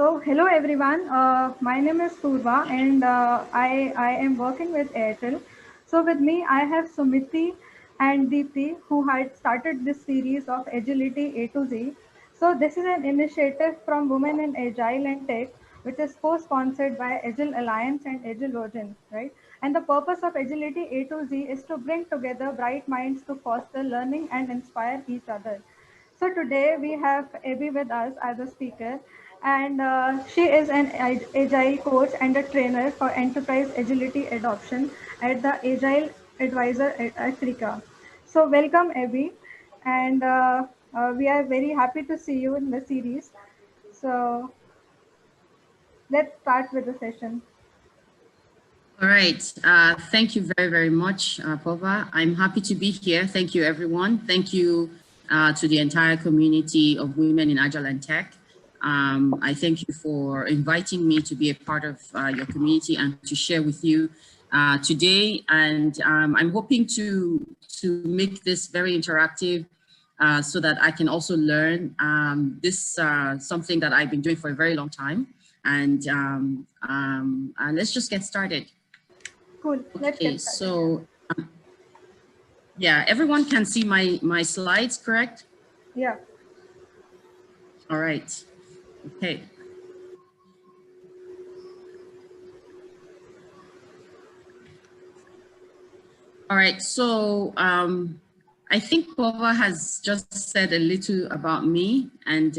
Hello everyone. My name is Purva and I am working with Airtel. So with me I have Sumiti and Deepti who had started this series of Agility A to Z. So this is an initiative from Women in Agile and Tech which is co-sponsored by Agile Alliance and Agile Virgin, right? And the purpose of Agility A to Z is to bring together bright minds to foster learning and inspire each other. So today we have Abby with us as a speaker, and she is an agile coach and a trainer for enterprise agility adoption at the Agile Advisor at Africa. So welcome, Abby, and we are very happy to see you in the series. So let's start with the session. All right. Thank you very, very much, Pova. I'm happy to be here. Thank you, everyone. Thank you to the entire community of women in Agile and Tech. I thank you for inviting me to be a part of your community and to share with you today. And I'm hoping to make this very interactive so that I can also learn this something that I've been doing for a very long time. And let's just get started. Cool. Let's Okay, get started. so yeah, everyone can see my slides, correct? Yeah. All right. Okay. All right. So I think Pova has just said a little about me, and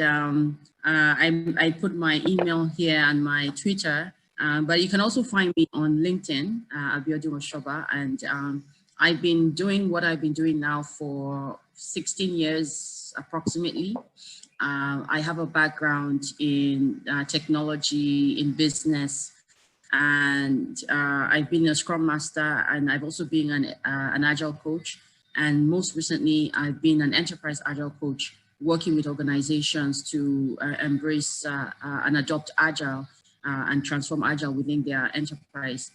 I put my email here and my Twitter. But you can also find me on LinkedIn, Abiodun Osoba, and I've been doing what I've been doing now for 16 years approximately. I have a background in technology, in business, and I've been a Scrum Master, and I've also been an Agile coach. And most recently, I've been an enterprise Agile coach, working with organizations to embrace and adopt Agile and transform Agile within their enterprise.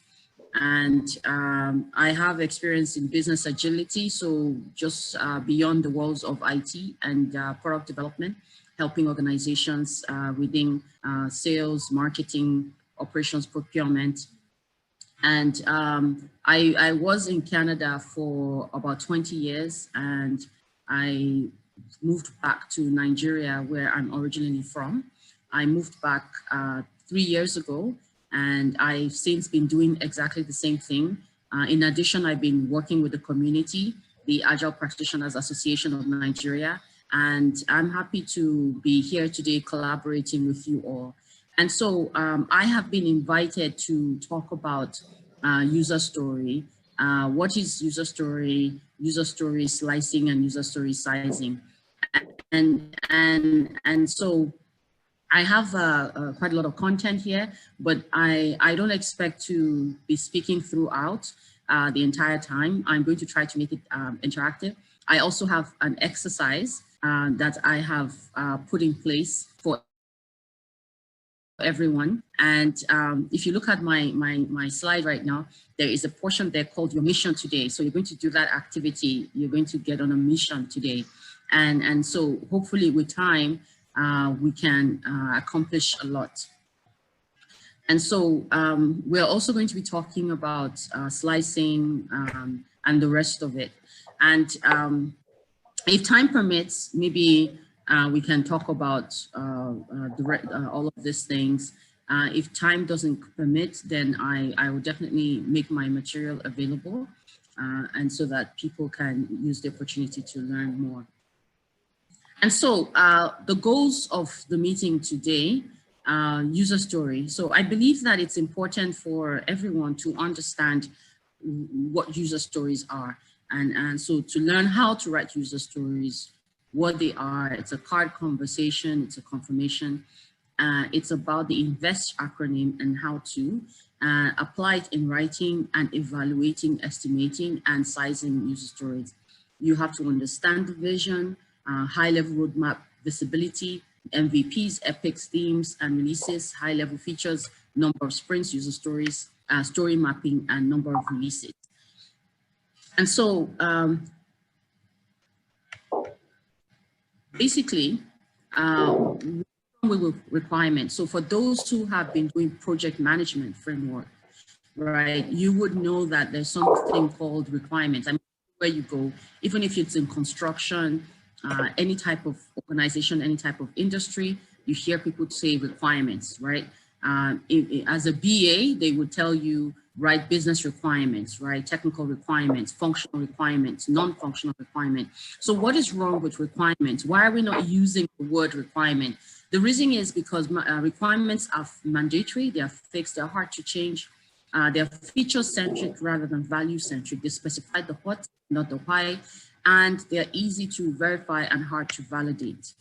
And I have experience in business agility, so just beyond the walls of IT and product development, helping organizations within sales, marketing, operations, procurement. And I was in Canada for about 20 years, and I moved back to Nigeria, where I'm originally from. I moved back 3 years ago, and I've since been doing exactly the same thing. In addition, I've been working with the community, the Agile Practitioners Association of Nigeria, and I'm happy to be here today collaborating with you all. And so I have been invited to talk about user story. What is user story slicing, and user story sizing. And so I have quite a lot of content here, but I don't expect to be speaking throughout the entire time. I'm going to try to make it interactive. I also have an exercise that I have put in place for everyone. And if you look at my slide right now, there is a portion there called your mission today. So you're going to do that activity. You're going to get on a mission today. And so hopefully with time, we can accomplish a lot. And so we're also going to be talking about slicing and the rest of it. And if time permits, maybe we can talk about all of these things. If time doesn't permit, then I will definitely make my material available and so that people can use the opportunity to learn more. And so the goals of the meeting today, user story. So I believe that it's important for everyone to understand what user stories are. And so to learn how to write user stories, what they are, it's a card conversation, it's a confirmation. It's about the INVEST acronym and how to apply it in writing and evaluating, estimating, and sizing user stories. You have to understand the vision, high-level roadmap visibility, MVPs, epics, themes, and releases, high-level features, number of sprints, user stories, story mapping, and number of releases. And so basically, from with requirements. So for those who have been doing project management framework, right, you would know that there's something called requirements. I mean, where you go, even if it's in construction, any type of organization, any type of industry, you hear people say requirements, right? As a BA, they would tell you, right, business requirements, right, technical requirements, functional requirements, non-functional requirements. So what is wrong with requirements? Why are we not using the word requirement? The reason is because requirements are mandatory, they are fixed, they're hard to change. They're feature-centric rather than value-centric. They specify the what, not the why, and they're easy to verify and hard to validate.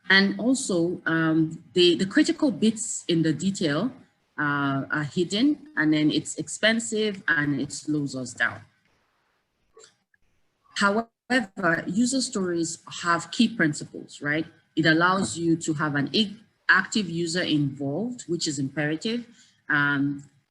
And also, the critical bits in the detail are hidden, and then it's expensive and it slows us down. However, user stories have key principles, right? It allows you to have an active user involved, which is imperative.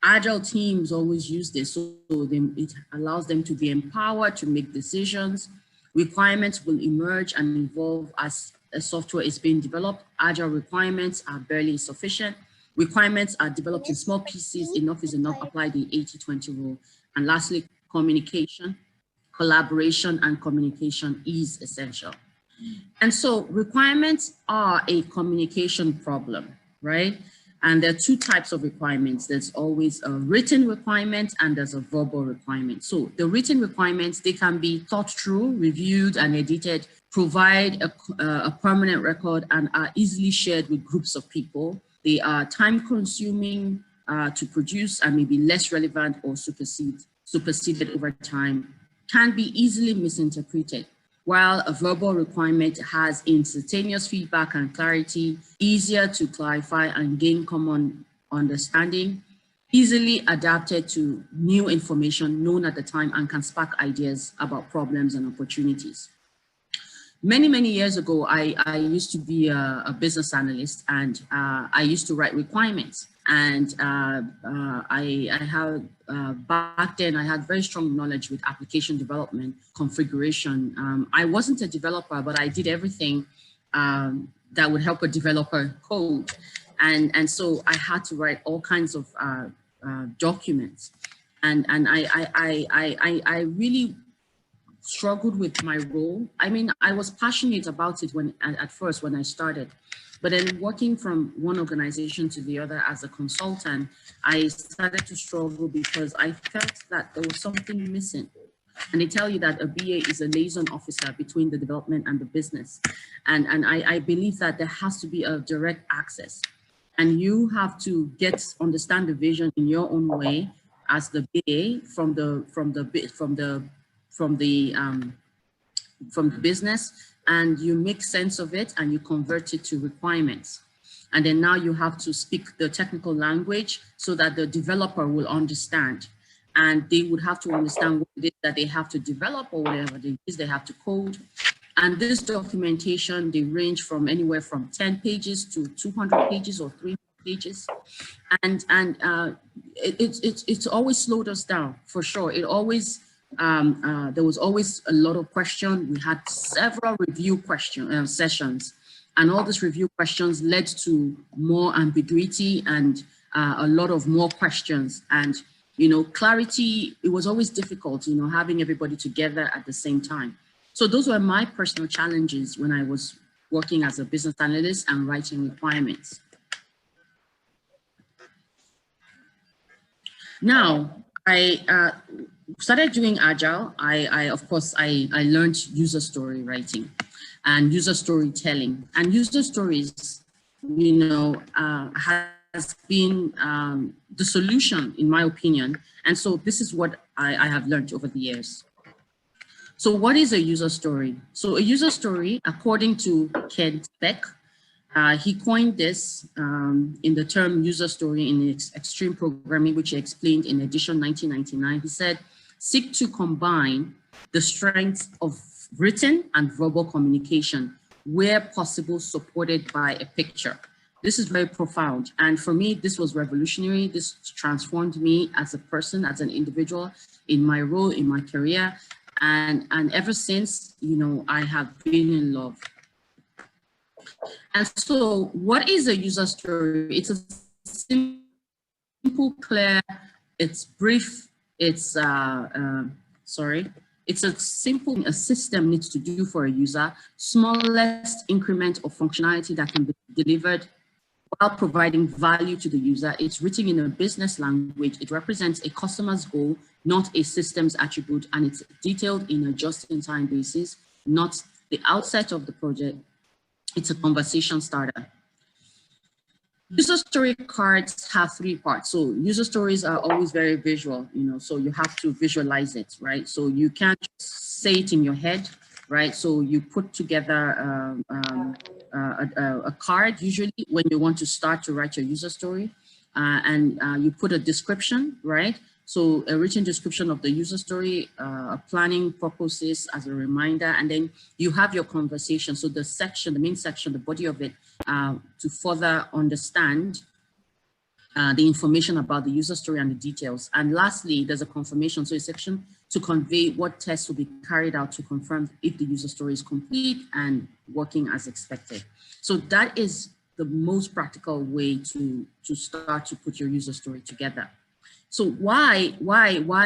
Agile teams always use this, so it allows them to be empowered to make decisions. Requirements will emerge and evolve as a software is being developed. Agile requirements are barely sufficient. Requirements are developed in small pieces. Enough is enough. Apply the 80-20 rule. And lastly, communication, collaboration, and communication is essential. And so requirements are a communication problem, right? And there are two types of requirements. There's always a written requirement and there's a verbal requirement. So the written requirements, they can be thought through, reviewed and edited, provide a permanent record, and are easily shared with groups of people. They are time consuming to produce and may be less relevant or superseded over time, can be easily misinterpreted. While a verbal requirement has instantaneous feedback and clarity, easier to clarify and gain common understanding, easily adapted to new information known at the time, and can spark ideas about problems and opportunities. Many, many years ago, I used to be a business analyst, and I used to write requirements. And I had, back then, I had very strong knowledge with application development, configuration. I wasn't a developer, but I did everything that would help a developer code. And so I had to write all kinds of documents. And I really struggled with my role. I mean, I was passionate about it at first when I started, but then working from one organization to the other as a consultant, I started to struggle because I felt that there was something missing. And they tell you that a BA is a liaison officer between the development and the business. And I believe that there has to be a direct access, and you have to understand the vision in your own way as the BA from the business, and you make sense of it and you convert it to requirements. And then now you have to speak the technical language so that the developer will understand. And they would have to understand what it is that they have to develop or whatever it is they have to code. And this documentation, they range from anywhere from 10 pages to 200 pages or 300 pages. And it's always slowed us down, for sure. It always, there was always a lot of questions. We had several review sessions, and all these review questions led to more ambiguity and a lot of more questions. And, you know, clarity, it was always difficult, you know, having everybody together at the same time. So those were my personal challenges when I was working as a business analyst and writing requirements. Now, I started doing Agile. Of course, I learned user story writing and user storytelling. And user stories, you know, has been the solution, in my opinion. And so this is what I have learned over the years. So what is a user story? So a user story, according to Ken Beck, he coined this in the term user story in extreme programming, which he explained in edition 1999. He said, seek to combine the strengths of written and verbal communication where possible, supported by a picture. This is very profound. And for me, this was revolutionary. This transformed me as a person, as an individual, in my role, in my career. And ever since, you know, I have been in love. And so what is a user story? It's a simple, clear, it's brief, it's, it's a simple, a system needs to do for a user, smallest increment of functionality that can be delivered while providing value to the user. It's written in a business language. It represents a customer's goal, not a system's attribute, and it's detailed in a just-in-time basis, not the outset of the project. It's a conversation starter. User story cards have three parts. So user stories are always very visual, so you have to visualize it, right? So you can't just say it in your head, right? So you put together a card usually when you want to start to write your user story, and you put a description, right? So a written description of the user story, planning purposes as a reminder, and then you have your conversation. So the section, the main section, the body of it, to further understand the information about the user story and the details. And lastly, there's a confirmation, so a section to convey what tests will be carried out to confirm if the user story is complete and working as expected. So that is the most practical way to start to put your user story together. So why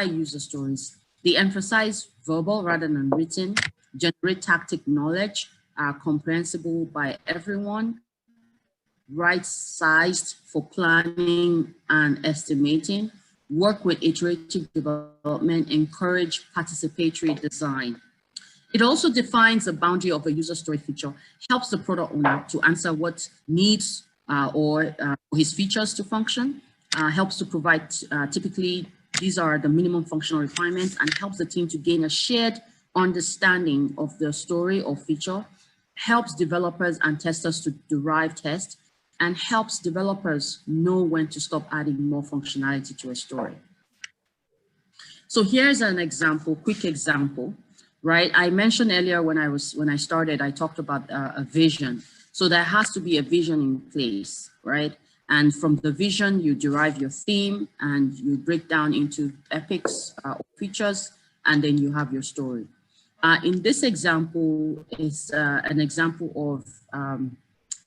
user stories? They emphasize verbal rather than written, generate tactic knowledge, are comprehensible by everyone, right-sized for planning and estimating, work with iterative development, encourage participatory design. It also defines the boundary of a user story feature, helps the product owner to answer what needs or his features to function, helps to provide, typically, these are the minimum functional requirements, and helps the team to gain a shared understanding of the story or feature, helps developers and testers to derive tests, and helps developers know when to stop adding more functionality to a story. So here's an example, quick example, right? I mentioned earlier when I started, I talked about a vision. So there has to be a vision in place, right? And from the vision, you derive your theme and you break down into epics or features, and then you have your story. In this example is an example of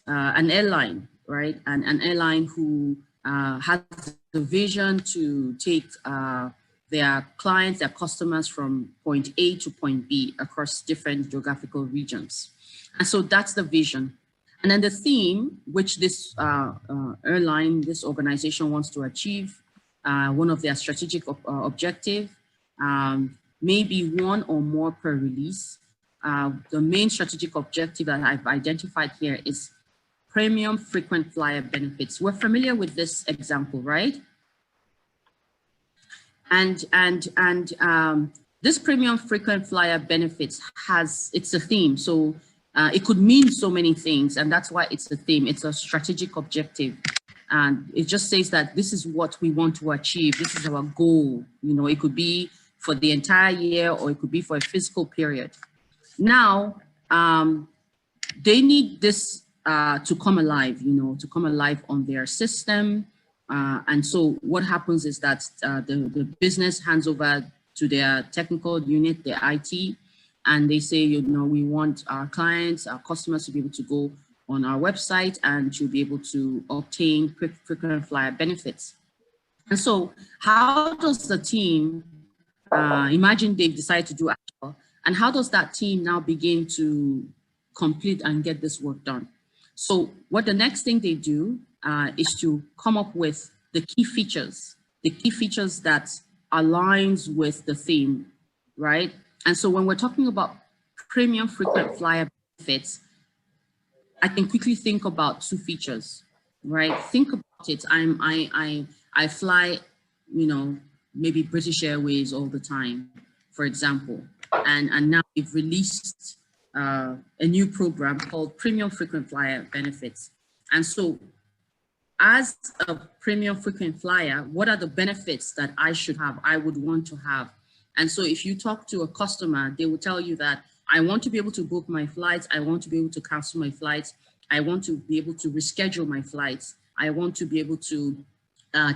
an airline, right? And an airline who has the vision to take their clients, their customers from point A to point B across different geographical regions. And so that's the vision. And then the theme, which this airline, this organization wants to achieve, one of their strategic objective, maybe one or more per release. The main strategic objective that I've identified here is premium frequent flyer benefits. We're familiar with this example, right? And this premium frequent flyer benefits it's a theme. So it could mean so many things, and that's why it's a theme. It's a strategic objective. And it just says that this is what we want to achieve. This is our goal. It could be for the entire year, or it could be for a fiscal period. Now, they need this to come alive, to come alive on their system. And so what happens is that the business hands over to their technical unit, their IT, and they say, we want our clients, our customers to be able to go on our website and to be able to obtain frequent flyer benefits. And so how does the team, imagine they've decided to do actual, and how does that team now begin to complete and get this work done? So what the next thing they do is to come up with the key features that aligns with the theme, right? And so when we're talking about premium frequent flyer benefits, I can quickly think about two features, right? Think about it. I fly, maybe British Airways all the time, for example, and now we've released a new program called Premium Frequent Flyer Benefits. And so as a premium frequent flyer, what are the benefits that I would want to have? And so if you talk to a customer, they will tell you that I want to be able to book my flights. I want to be able to cancel my flights. I want to be able to reschedule my flights. I want to be able to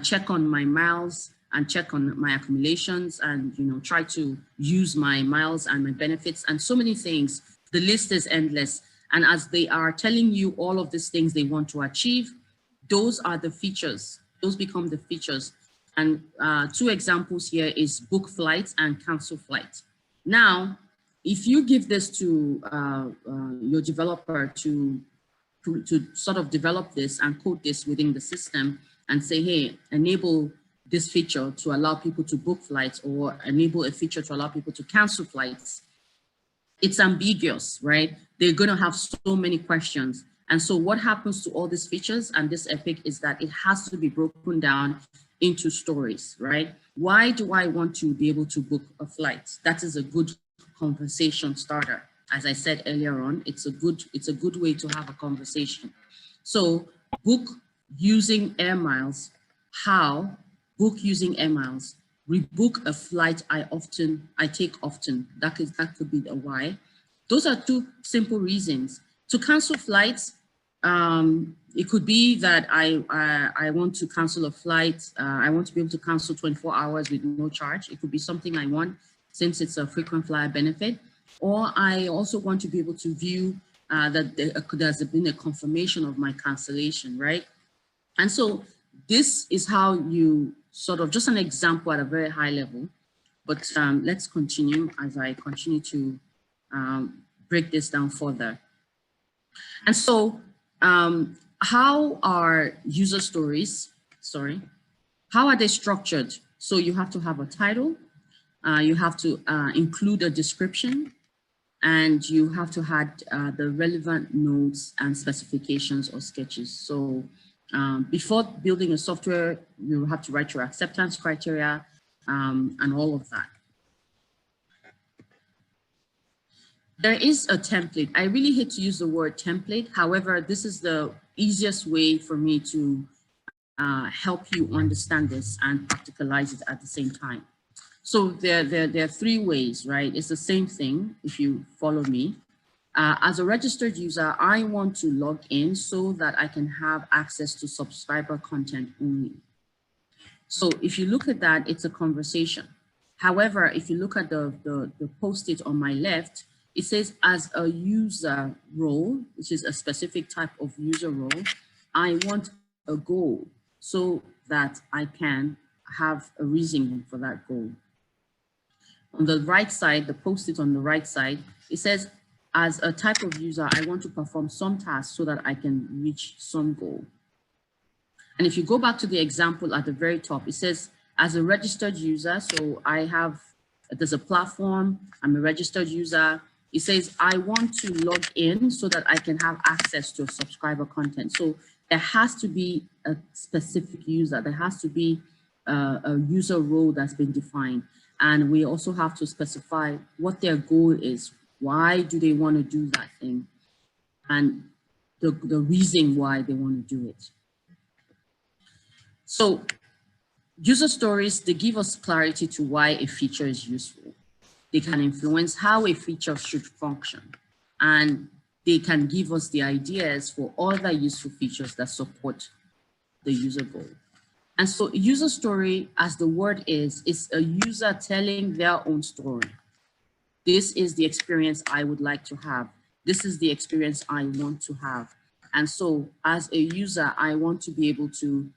check on my miles and check on my accumulations and, try to use my miles and my benefits and so many things. The list is endless. And as they are telling you all of these things they want to achieve, those are the features. Those become the features. And two examples here is book flights and cancel flights. Now, if you give this to your developer to sort of develop this and code this within the system and say, hey, enable this feature to allow people to book flights or enable a feature to allow people to cancel flights, it's ambiguous, right? They're going to have so many questions. And so what happens to all these features and this epic is that it has to be broken down into stories, right? Why do I want to be able to book a flight? That is a good conversation starter. As I said earlier on, it's a good way to have a conversation. So book using air miles, how, book using air miles, rebook a flight I take often. That could be the why. Those are two simple reasons. To cancel flights, it could be that I want to cancel a flight. I want to be able to cancel 24 hours with no charge. It could be something I want since it's a frequent flyer benefit. Or I also want to be able to view that there's been a confirmation of my cancellation, right? And so this is how you sort of, just an example at a very high level, but let's continue as I continue to break this down further. And so how are user stories, how are they structured? So you have to have a title, you have to include a description, and you have to have the relevant notes and specifications or sketches. So before building a software, you have to write your acceptance criteria and all of that. There is a template. I really hate to use the word template. However, this is the easiest way for me to help you understand this and practicalize it at the same time. So there are three ways, right? It's the same thing if you follow me. As a registered user, I want to log in so that I can have access to subscriber content only. So if you look at that, it's a conversation. However, if you look at the post-it on my left, it says as a user role, which is a specific type of user role, I want a goal so that I can have a reason for that goal. On the right side, the post-it on the right side, it says, as a type of user, I want to perform some tasks so that I can reach some goal. And if you go back to the example at the very top, it says, as a registered user, so there's a platform, I'm a registered user. It says, I want to log in so that I can have access to subscriber content. So there has to be a specific user. There has to be a user role that's been defined. And we also have to specify what their goal is. Why do they want to do that thing? And the reason why they want to do it. So user stories, they give us clarity to why a feature is useful. They can influence how a feature should function. And they can give us the ideas for other useful features that support the user goal. And so user story, as the word is a user telling their own story. This is the experience I would like to have. This is the experience I want to have. And so as a user, I want to be able to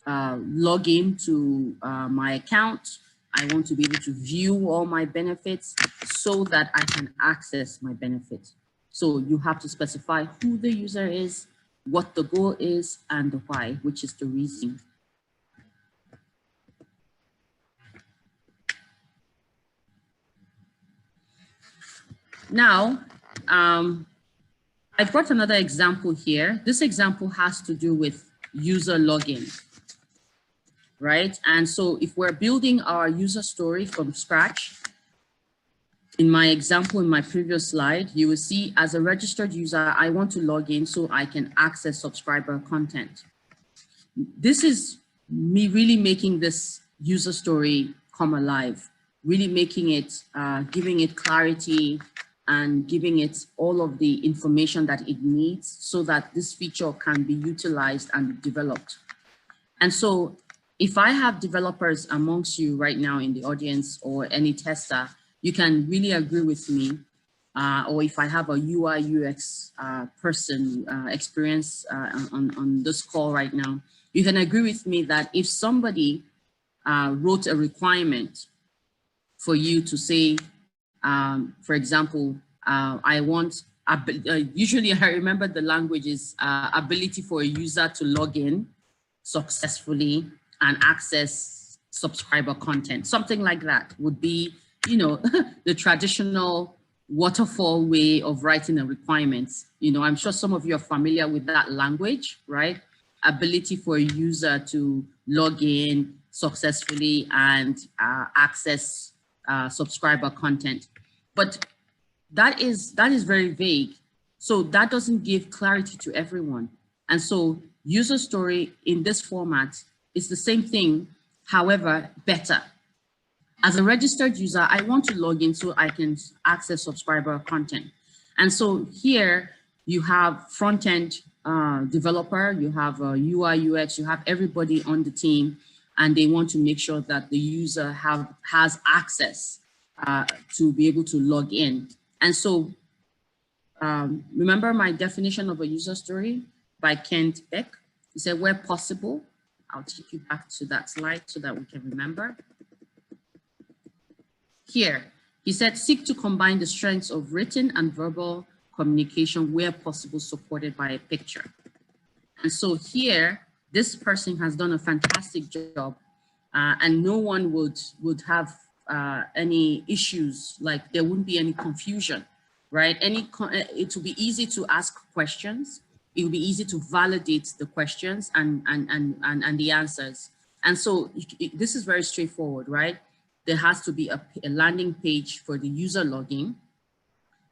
log into my account. I want to be able to view all my benefits so that I can access my benefits. So you have to specify who the user is, what the goal is, and the why, which is the reason. Now, I've got another example here. This example has to do with user login, right? And so if we're building our user story from scratch, in my example, in my previous slide, you will see as a registered user, I want to log in so I can access subscriber content. This is me really making this user story come alive, really making it, giving it clarity, and giving it all of the information that it needs so that this feature can be utilized and developed. And so if I have developers amongst you right now in the audience or any tester, you can really agree with me. or if I have a UI UX person experience on this call right now, you can agree with me that if somebody wrote a requirement for you to say, for example, I want, usually I remember the language is ability for a user to log in successfully and access subscriber content. Something like that would be, you know, the traditional waterfall way of writing a requirement. You know, I'm sure some of you are familiar with that language, right? Ability for a user to log in successfully and access subscriber content. But that is very vague. So that doesn't give clarity to everyone. And so user story in this format is the same thing, however, better. As a registered user, I want to log in so I can access subscriber content. And so here you have front-end developer, you have a UI, UX, you have everybody on the team, and they want to make sure that the user has access to be able to log in. And so remember my definition of a user story by Kent Beck? He said, where possible, I'll take you back to that slide so that we can remember. Here, he said, seek to combine the strengths of written and verbal communication where possible, supported by a picture. And so here, this person has done a fantastic job, and no one would have any issues, like there wouldn't be any confusion, right? It will be easy to ask questions. It will be easy to validate the questions and the answers. And so this is very straightforward, right? There has to be a landing page for the user login,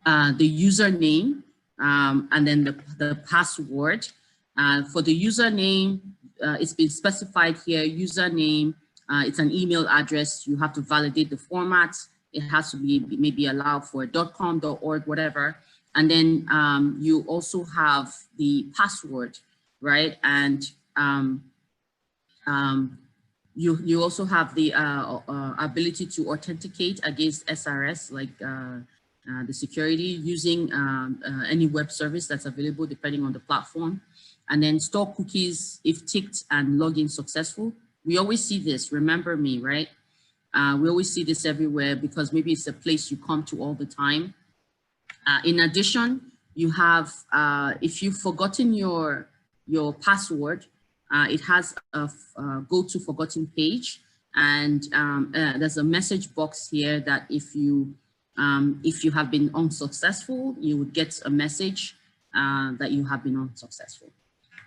the username, and then the password. For the username, it's been specified here, username, it's an email address. You have to validate the format. It has to be maybe allowed for .com, .org, whatever. And then you also have the password, right? And you also have the ability to authenticate against SRS, like the security, using any web service that's available depending on the platform. And then store cookies if ticked and login successful. We always see this, remember me, right? We always see this everywhere because maybe it's a place you come to all the time. In addition, you have, if you've forgotten your password, it has a go to forgotten page, and there's a message box here that if you have been unsuccessful, you would get a message that you have been unsuccessful.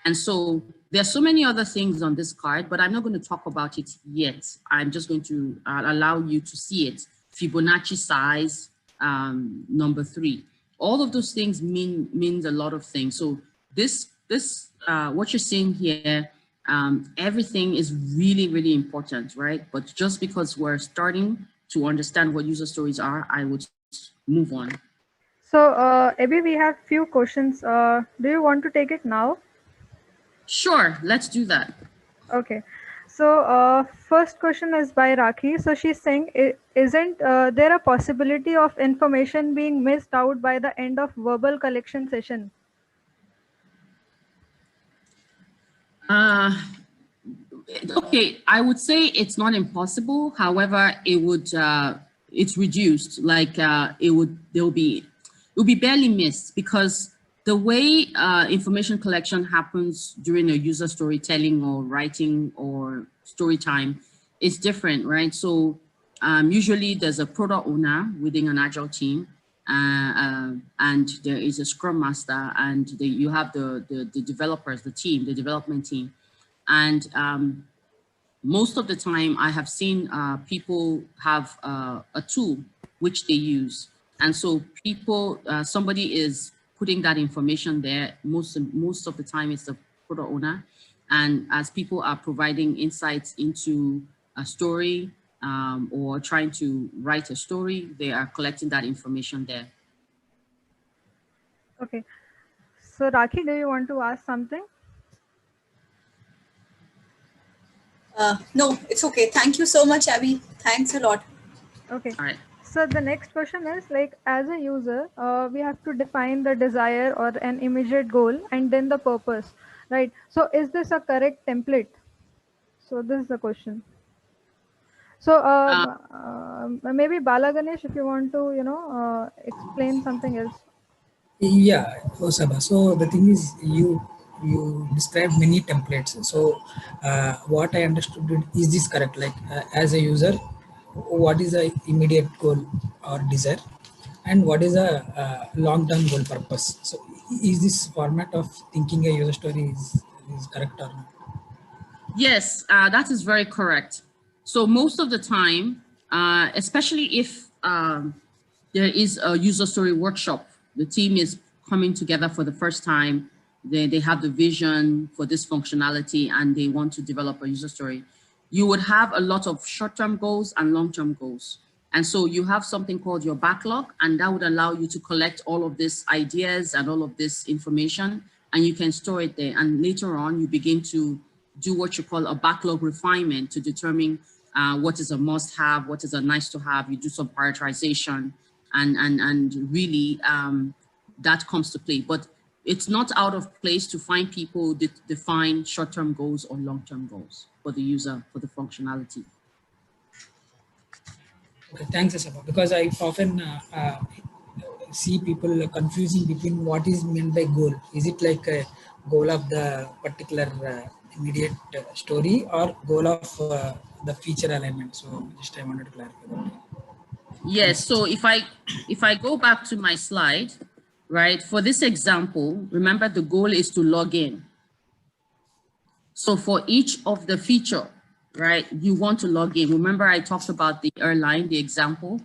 And so there's so many other things on this card, but I'm not going to talk about it yet. I'm just going to allow you to see it. Fibonacci size, number 3. All of those things means a lot of things. So this what you're seeing here, everything is really, really important, right? But just because we're starting to understand what user stories are, I would move on. So, Abby, we have few questions. Do you want to take it now? Sure, let's do that. Okay. So, first question is by Rakhi. So she's saying, isn't there a possibility of information being missed out by the end of verbal collection session? Okay, I would say it's not impossible. However, it's reduced. Like it will be barely missed, because the way information collection happens during a user storytelling or writing or story time is different, right? So usually there's a product owner within an agile team, and there is a scrum master, and you have the developers, the development team. And most of the time I have seen people have a tool which they use. And so people, somebody is putting that information there. Most of the time it's the product owner. And as people are providing insights into a story or trying to write a story, they are collecting that information there. Okay. So Rakhi, do you want to ask something? No, it's okay. Thank you so much, Abby. Thanks a lot. Okay. All right. So the next question is like, as a user, we have to define the desire or an immediate goal and then the purpose, right? So is this a correct template? So this is the question. So Uh, maybe Bala Ganesh, if you want to, explain something else. Yeah, Osaba. So the thing is, you described many templates. So what I understood is this correct? Like as a user, what is the immediate goal or desire, and what is a long-term goal purpose? So is this format of thinking a user story is correct or not? yes, that is very correct. So most of the time, especially if there is a user story workshop, the team is coming together for the first time. They have the vision for this functionality and they want to develop a user story. You would have a lot of short-term goals and long-term goals. And so you have something called your backlog, and that would allow you to collect all of these ideas and all of this information, and you can store it there. And later on, you begin to do what you call a backlog refinement to determine what is a must-have, what is a nice-to-have. You do some prioritization, and really that comes to play. But it's not out of place to find people that define short-term goals or long-term goals for the user, for the functionality. Okay, thanks, Osaba. Because I often see people confusing between what is meant by goal. Is it like a goal of the particular immediate story or goal of the feature alignment? So just I wanted to clarify that. Yes, Thanks. so if I go back to my slide, right, for this example, remember the goal is to log in. So for each of the feature, right, you want to log in. Remember I talked about the airline, the example,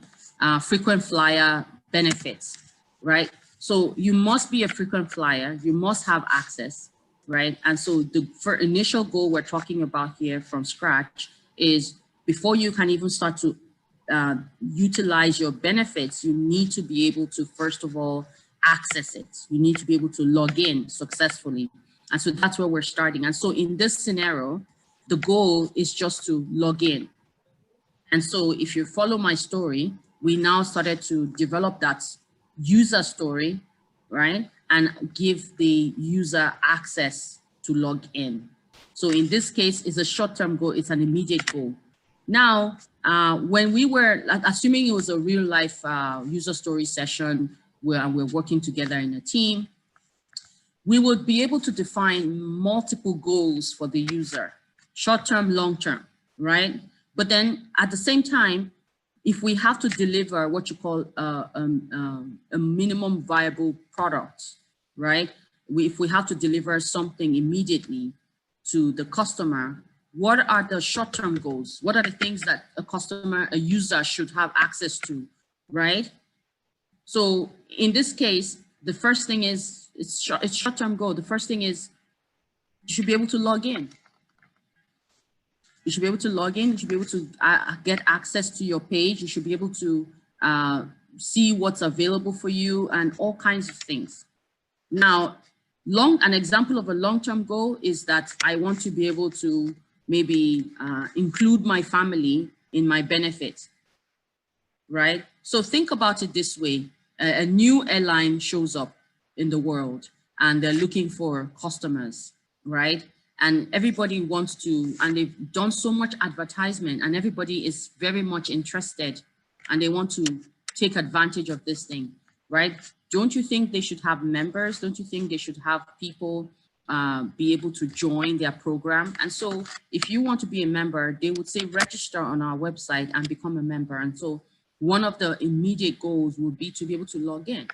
frequent flyer benefits, right? So you must be a frequent flyer, you must have access, right? And so the for initial goal we're talking about here from scratch is before you can even start to utilize your benefits, you need to be able to, first of all, access it. You need to be able to log in successfully. And so that's where we're starting. And so in this scenario, the goal is just to log in. And so if you follow my story, we now started to develop that user story, right? And give the user access to log in. So in this case, it's a short-term goal, it's an immediate goal. Now, when we were, assuming it was a real life user story session where we're working together in a team, we would be able to define multiple goals for the user, short-term, long-term, right? But then at the same time, if we have to deliver what you call a minimum viable product, right? If we have to deliver something immediately to the customer, what are the short-term goals? What are the things that a customer, a user should have access to, right? So in this case, the first thing is, it's short-term goal. The first thing is you should be able to log in. You should be able to log in. You should be able to get access to your page. You should be able to see what's available for you and all kinds of things. Now, an example of a long-term goal is that I want to be able to maybe include my family in my benefits, right? So think about it this way. A new airline shows up in the world and they're looking for customers, right? And everybody wants to, and they've done so much advertisement and everybody is very much interested and they want to take advantage of this thing, right? Don't you think they should have members? Don't you think they should have people be able to join their program? And so if you want to be a member, they would say register on our website and become a member. And so one of the immediate goals would be to be able to log in.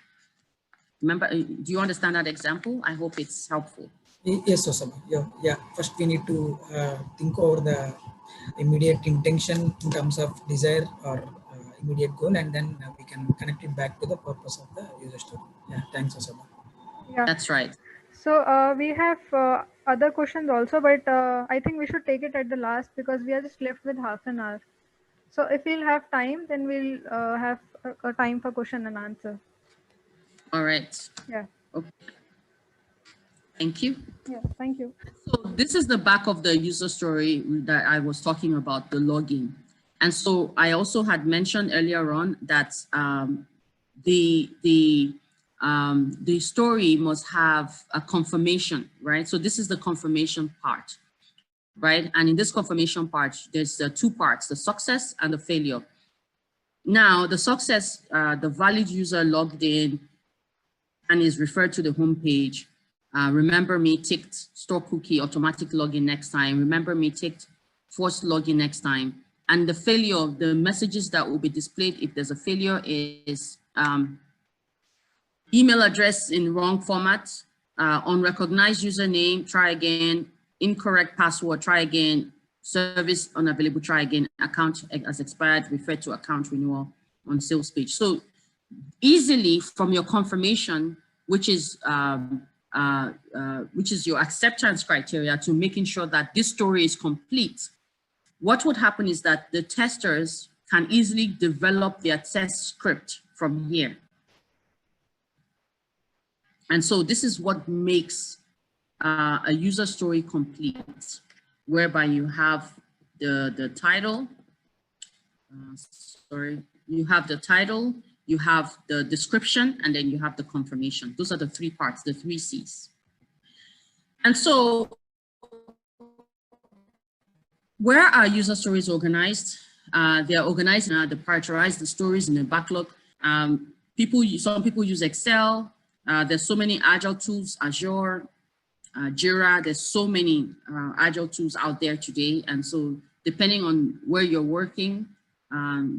Remember, do you understand that example? I hope it's helpful. Yes, Osama. Yeah, yeah. First, we need to think over the immediate intention in terms of desire or immediate goal, and then we can connect it back to the purpose of the user story. Yeah, thanks, Osama. Yeah. That's right. So we have other questions also, but I think we should take it at the last because we are just left with half an hour. So if we'll have time, then we'll have a time for question and answer. All right. Yeah. Okay. Thank you. Yeah. Thank you. So this is the back of the user story that I was talking about, the login. And so I also had mentioned earlier on that the story must have a confirmation, right? So this is the confirmation part, right? And in this confirmation part, there's two parts, the success and the failure. Now, the success, the valid user logged in and is referred to the home page. Remember me ticked store cookie, automatic login next time. Remember me ticked forced login next time. And the failure, the messages that will be displayed if there's a failure is email address in wrong format, unrecognized username, try again, incorrect password, try again, service unavailable, try again, account as expired, refer to account renewal on sales page. So easily from your confirmation, which is your acceptance criteria, to making sure that this story is complete, what would happen is that the testers can easily develop their test script from here. And so this is what makes a user story complete, whereby you have the title, you have the title, you have the description, and then you have the confirmation. Those are the three parts, the 3 C's. And so where are user stories organized? They are organized and they prioritize the stories in the backlog. Some people use Excel. There's so many agile tools, Azure, Jira. There's so many agile tools out there today. And so depending on where you're working,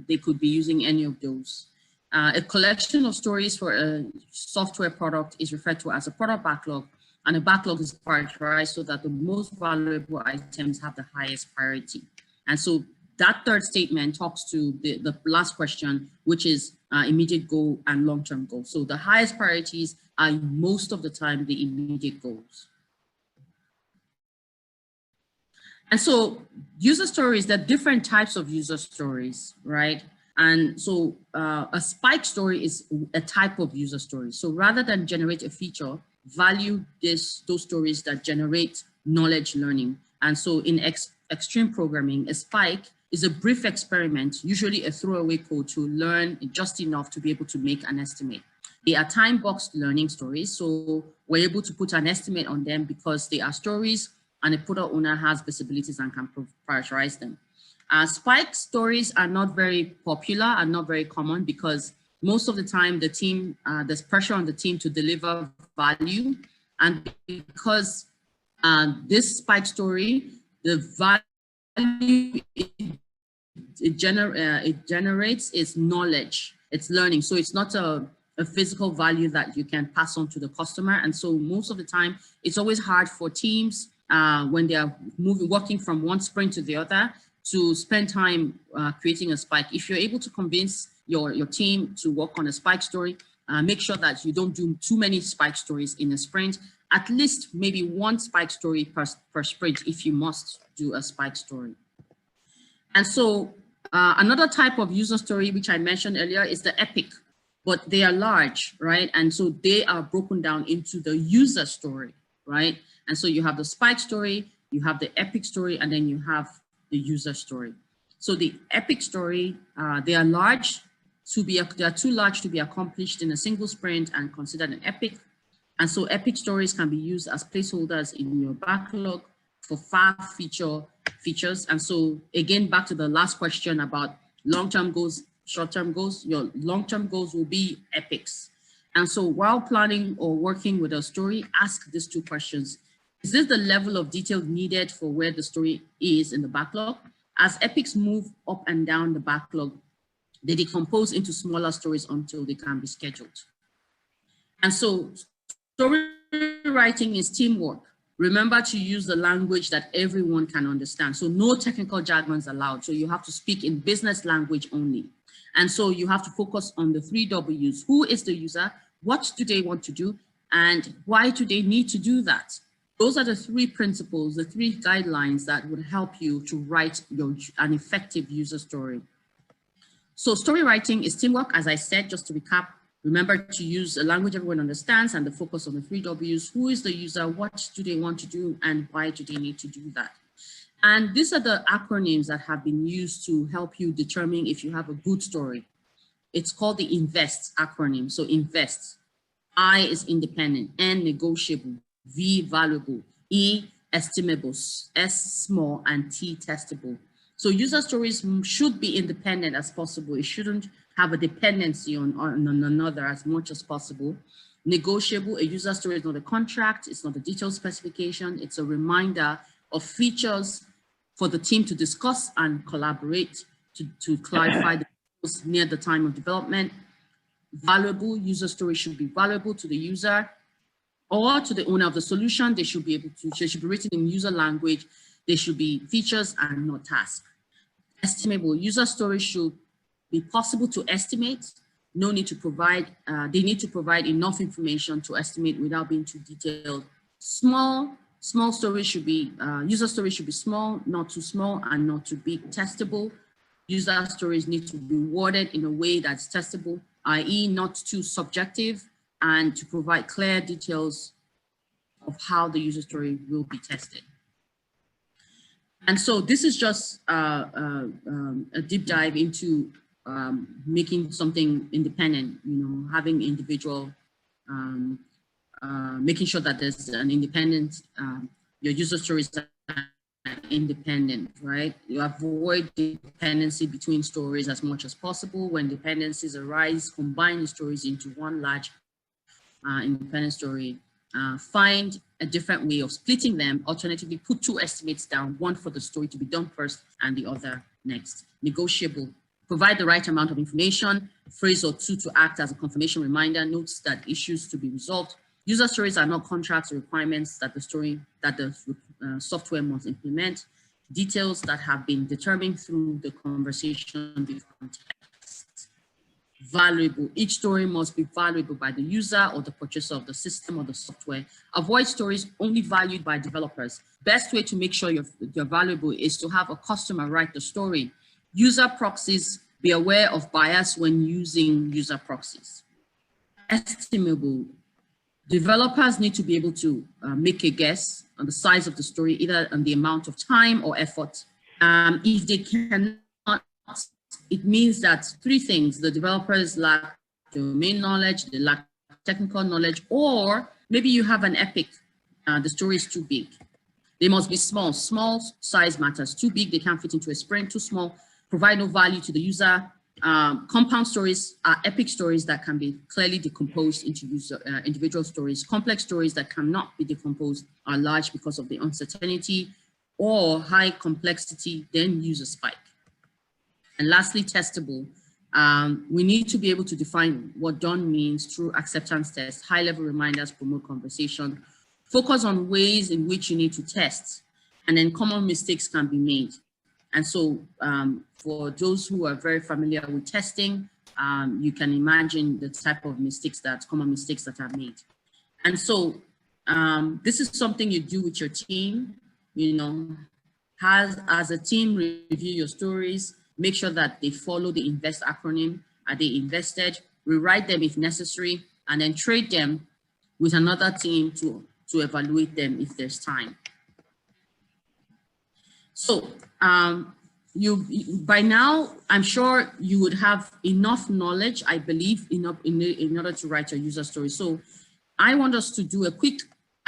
they could be using any of those. A collection of stories for a software product is referred to as a product backlog, and a backlog is prioritized so that the most valuable items have the highest priority. And so that third statement talks to the last question, which is immediate goal and long-term goal. So the highest priorities are most of the time the immediate goals. And so user stories, there are different types of user stories, right? And so a spike story is a type of user story. So rather than generate a feature, value those stories that generate knowledge learning. And so in extreme programming, a spike is a brief experiment, usually a throwaway code to learn just enough to be able to make an estimate. They are time-boxed learning stories, so we're able to put an estimate on them because they are stories and the product owner has visibilities and can prioritize them. Spike stories are not very popular and not very common because most of the time the team, there's pressure on the team to deliver value. And because this spike story, the value it generates is knowledge, it's learning. So it's not a physical value that you can pass on to the customer. And so most of the time, it's always hard for teams when they are working from one sprint to the other to spend time creating a spike. If you're able to convince your team to work on a spike story, make sure that you don't do too many spike stories in a sprint, at least maybe one spike story per sprint if you must do a spike story. And so another type of user story, which I mentioned earlier, is the epic, but they are large, right? And so they are broken down into the user story, right? And so you have the spike story, you have the epic story, and then you have the user story. So the epic story, they are too large to be accomplished in a single sprint and considered an epic. And so epic stories can be used as placeholders in your backlog for fast features. And so again, back to the last question about long-term goals, short-term goals, your long-term goals will be epics. And so while planning or working with a story, ask these two questions. Is this the level of detail needed for where the story is in the backlog? As epics move up and down the backlog, they decompose into smaller stories until they can be scheduled. And so story writing is teamwork. Remember to use the language that everyone can understand. So no technical jargons allowed. So you have to speak in business language only. And so you have to focus on the 3 W's. Who is the user? What do they want to do? And why do they need to do that? Those are the 3 principles, the 3 guidelines that would help you to write an effective user story. So story writing is teamwork, as I said, just to recap. Remember to use a language everyone understands and the focus on the 3 W's. Who is the user? What do they want to do? And why do they need to do that? And these are the acronyms that have been used to help you determine if you have a good story. It's called the INVEST acronym. So INVEST. I is independent, N negotiable, V valuable, E estimable, S small, and T testable. So user stories should be independent as possible. It shouldn't have a dependency on another as much as possible. Negotiable, a user story is not a contract, it's not a detailed specification, it's a reminder of features for the team to discuss and collaborate to clarify the goals near the time of development. Valuable, user story should be valuable to the user or to the owner of the solution. They should be written in user language. They should be features and not tasks. Estimable, user story should be possible to estimate. No need to provide, they need to provide enough information to estimate without being too detailed. Small stories should be, user stories should be small, not too small and not too big. Testable, user stories need to be worded in a way that's testable, i.e. not too subjective, and to provide clear details of how the user story will be tested. And so this is just a deep dive into making something independent, having individual, making sure that there's an independent, your user stories are independent, right? You avoid dependency between stories as much as possible. When dependencies arise, combine the stories into one large independent story. Find a different way of splitting them. Alternatively, put two estimates down, one for the story to be done first and the other next. Negotiable, provide the right amount of information, phrase or two to act as a confirmation reminder, notes that issues to be resolved. User stories are not contracts or requirements that the software must implement. Details that have been determined through the conversation before context. Valuable. Each story must be valuable by the user or the purchaser of the system or the software. Avoid stories only valued by developers. Best way to make sure you're valuable is to have a customer write the story. User proxies, be aware of bias when using user proxies. Estimable. Developers need to be able to make a guess on the size of the story, either on the amount of time or effort. If they cannot, it means that three things: the developers lack domain knowledge, they lack technical knowledge, or maybe you have an epic, the story is too big. They must be small. Small size matters. Too big, they can't fit into a sprint. Too small, provide no value to the user. Compound stories are epic stories that can be clearly decomposed into individual stories. Complex stories that cannot be decomposed are large because of the uncertainty or high complexity, then user spike. And lastly, testable. We need to be able to define what done means through acceptance tests, high-level reminders, promote conversation, focus on ways in which you need to test, and then common mistakes can be made. And so for those who are very familiar with testing, you can imagine the type of common mistakes that are made. And so this is something you do with your team, as a team, review your stories, make sure that they follow the INVEST acronym. Are they invested? Rewrite them if necessary, and then trade them with another team to evaluate them if there's time. So by now, I'm sure you would have enough knowledge, I believe, in order to write your user story. So I want us to do a quick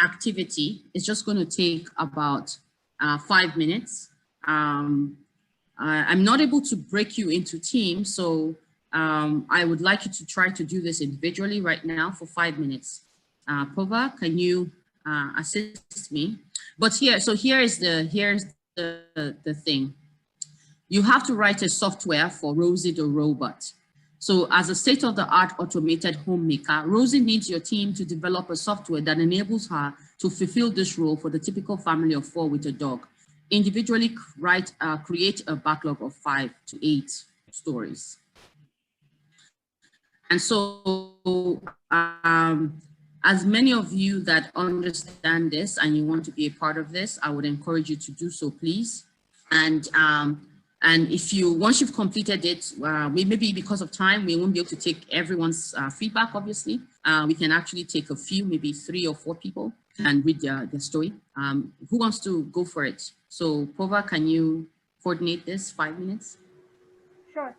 activity. It's just going to take about 5 minutes. I'm not able to break you into teams, so I would like you to try to do this individually right now for 5 minutes. Pova, can you assist me? But here's the thing. You have to write a software for Rosie the robot. So as a state-of-the-art automated homemaker, Rosie needs your team to develop a software that enables her to fulfill this role for the typical family of 4 with a dog. Individually create a backlog of 5 to 8 stories. And so as many of you that understand this and you want to be a part of this, I would encourage you to do so, please. And once you've completed it, maybe because of time, we won't be able to take everyone's feedback, obviously. We can actually take a few, maybe 3 or 4 people. can read their story. Who wants to go for it? So Pova, can you coordinate this 5 minutes? Sure.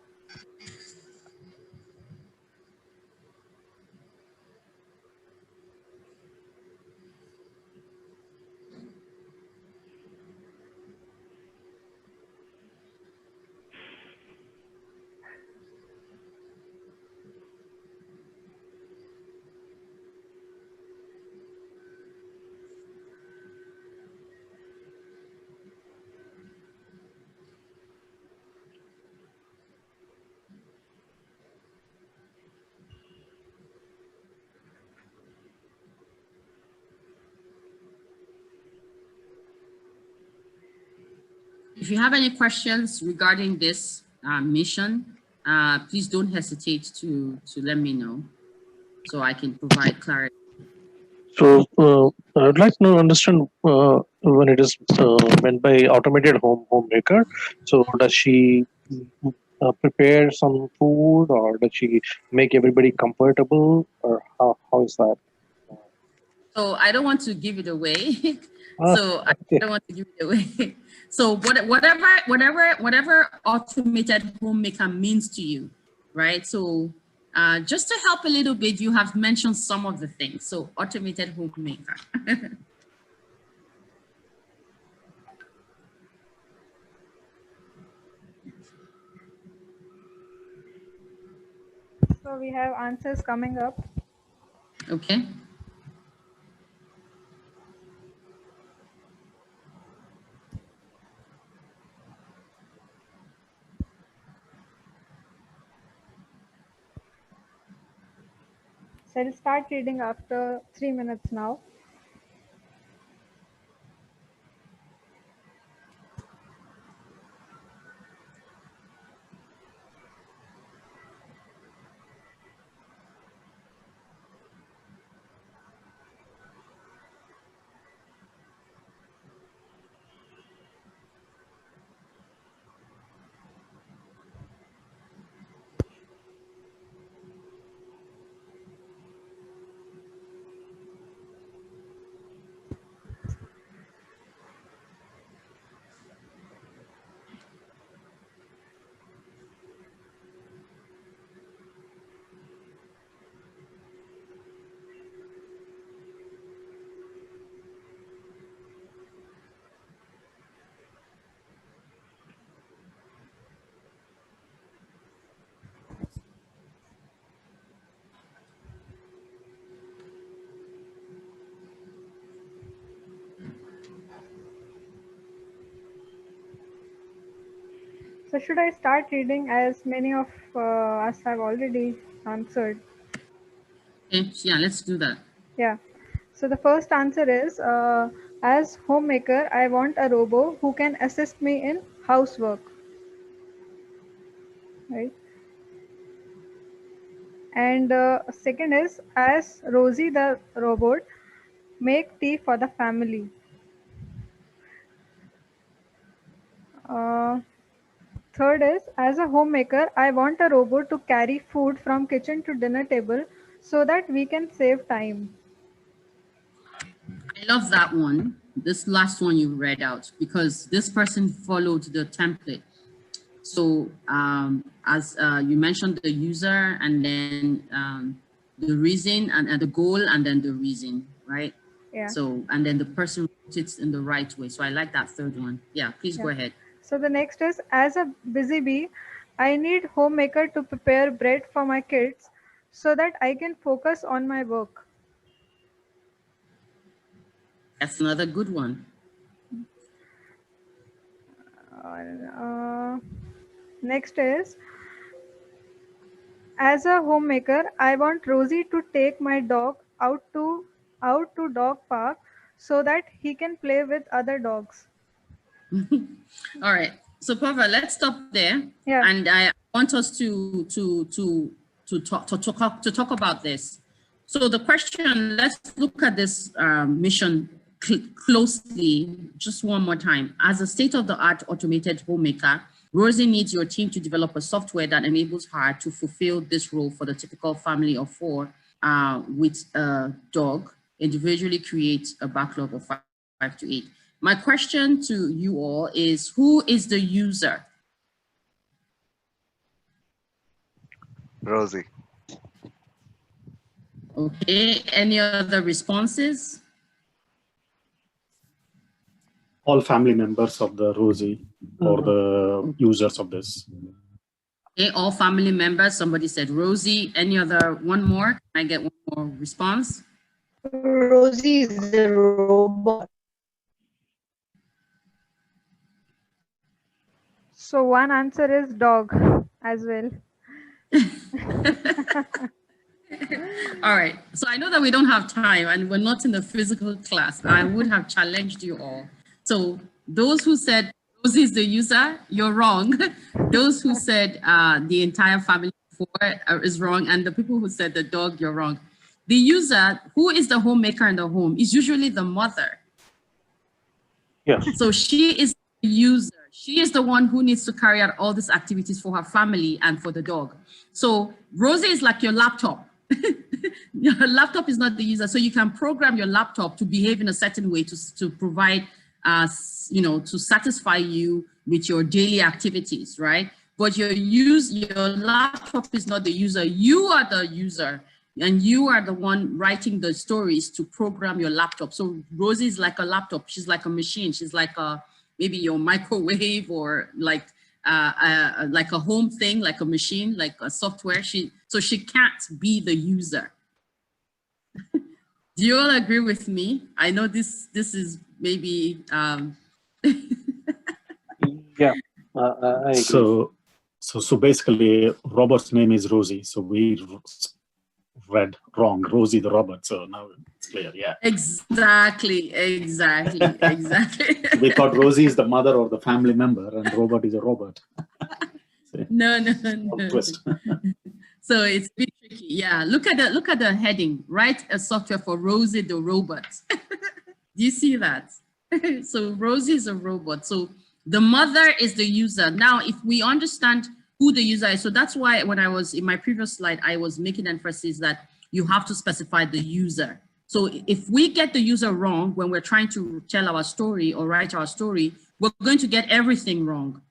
If you have any questions regarding this mission, please don't hesitate to let me know so I can provide clarity. So I would like to understand when it is meant by automated homemaker. So does she prepare some food, or does she make everybody comfortable, or how is that? So I don't want to give it away. So I Okay. don't want to give it away. So whatever automated homemaker means to you, right? So just to help a little bit, you have mentioned some of the things. So automated homemaker. So we have answers coming up. Okay. So I'll start reading after 3 minutes now. So should I start reading, as many of us have already answered? Okay. Yeah, let's do that. Yeah. So the first answer is, as homemaker, I want a robo who can assist me in housework. Right. And second is, as Rosie the robot, make tea for the family. Uh, Third is, as a homemaker, I want a robot to carry food from kitchen to dinner table so that we can save time. I love that one. This last one you read out, because this person followed the template. So as you mentioned, the user, and then the reason, and the goal, and then the reason, right? Yeah. So, and then the person wrote it in the right way. So I like that third one. Yeah, please go ahead. So the next is, as a busy bee, I need homemaker to prepare bread for my kids so that I can focus on my work. That's another good one. Next is, as a homemaker, I want Rosie to take my dog out to dog park so that he can play with other dogs. All right. So Pava, let's stop there. Yeah. And I want us to talk about this. So the question, let's look at this mission closely just one more time. As a state-of-the-art automated homemaker, Rosie needs your team to develop a software that enables her to fulfill this role for the typical family of four with a dog, individually create a backlog of 5 to 8. My question to you all is, who is the user? Rosie. Okay, any other responses? All family members of the Rosie or the users of this. Okay, all family members. Somebody said Rosie. Any other, one more? Can I get one more response? Rosie is the robot. So one answer is dog as well. All right. So I know that we don't have time and we're not in the physical class. I would have challenged you all. So those who said Rosie is the user, you're wrong. Those who said the entire family before is wrong. And the people who said the dog, you're wrong. The user, who is the homemaker in the home, is usually the mother. Yes. So she is the user. She is the one who needs to carry out all these activities for her family and for the dog. So Rosie is like your laptop. Your laptop is not the user. So you can program your laptop to behave in a certain way to provide, to satisfy you with your daily activities, right? But your laptop is not the user. You are the user. And you are the one writing the stories to program your laptop. So Rosie is like a laptop. She's like a machine. She's like maybe your microwave or like a home thing, like a machine, like a software. So she can't be the user. Do you all agree with me? I know this is maybe. Yeah, I agree. So basically, Robert's name is Rosie. So we read wrong, Rosie the robot. So now it's clear. Yeah. Exactly. We thought Rosie is the mother or the family member, and Robot is a robot. No. Twist. So it's a bit tricky. Yeah. Look at the heading. Write a software for Rosie the robot. Do you see that? So Rosie is a robot. So the mother is the user. Now, if we understand who the user is, so that's why when I was in my previous slide, I was making emphasis that you have to specify the user. So if we get the user wrong when we're trying to tell our story or write our story, we're going to get everything wrong.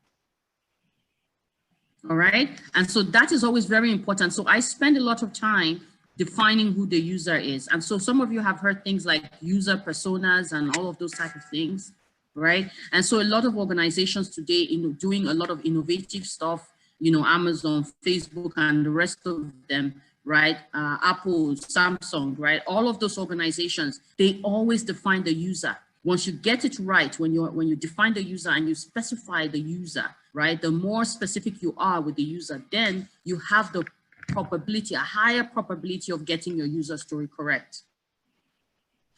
All right. And so that is always very important. So I spend a lot of time defining who the user is. And so some of you have heard things like user personas and all of those type of things, right? And so a lot of organizations today, doing a lot of innovative stuff, Amazon, Facebook, and the rest of them, right? Apple, Samsung, right? All of those organizations, they always define the user. Once you get it right, when you define the user and you specify the user, right? The more specific you are with the user, then you have the probability, a higher probability of getting your user story correct.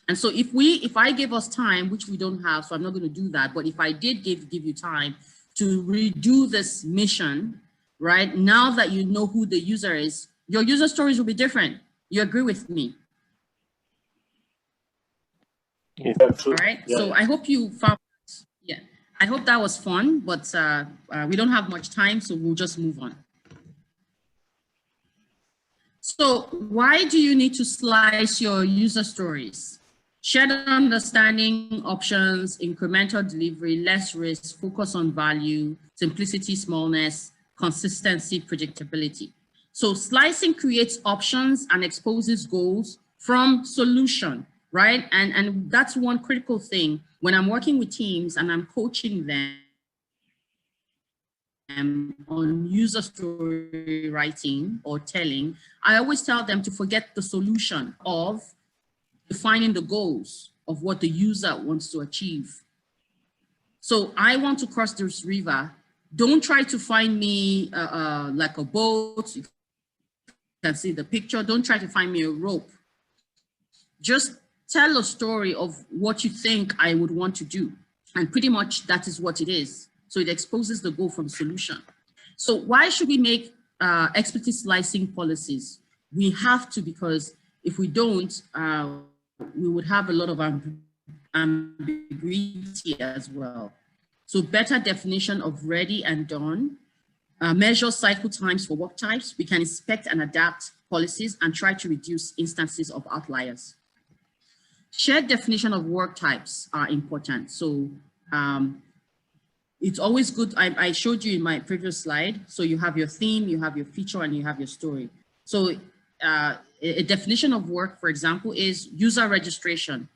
And so if I gave us time, which we don't have, so I'm not going to do that, but if I did give you time to redo this mission, right? Now that you know who the user is, your user stories will be different. You agree with me? Yeah. All right. Yeah. So I hope you found, I hope that was fun, but we don't have much time, so we'll just move on. So why do you need to slice your user stories? Shared understanding, options, incremental delivery, less risk, focus on value, simplicity, smallness, consistency, predictability. So slicing creates options and exposes goals from solution, right? And that's one critical thing when I'm working with teams and I'm coaching them on user story writing or telling, I always tell them to forget the solution of defining the goals of what the user wants to achieve. So I want to cross this river. Don't try to find me like a boat. You can see the picture. Don't try to find me a rope. Just tell a story of what you think I would want to do. And pretty much that is what it is. So it exposes the goal from solution. So why should we make explicit slicing policies? We have to, because if we don't, we would have a lot of ambiguity as well. So better definition of ready and done, measure cycle times for work types. We can inspect and adapt policies and try to reduce instances of outliers. Shared definition of work types are important. So it's always good. I showed you in my previous slide. So you have your theme, you have your feature, and you have your story. So a definition of work, for example, is user registration.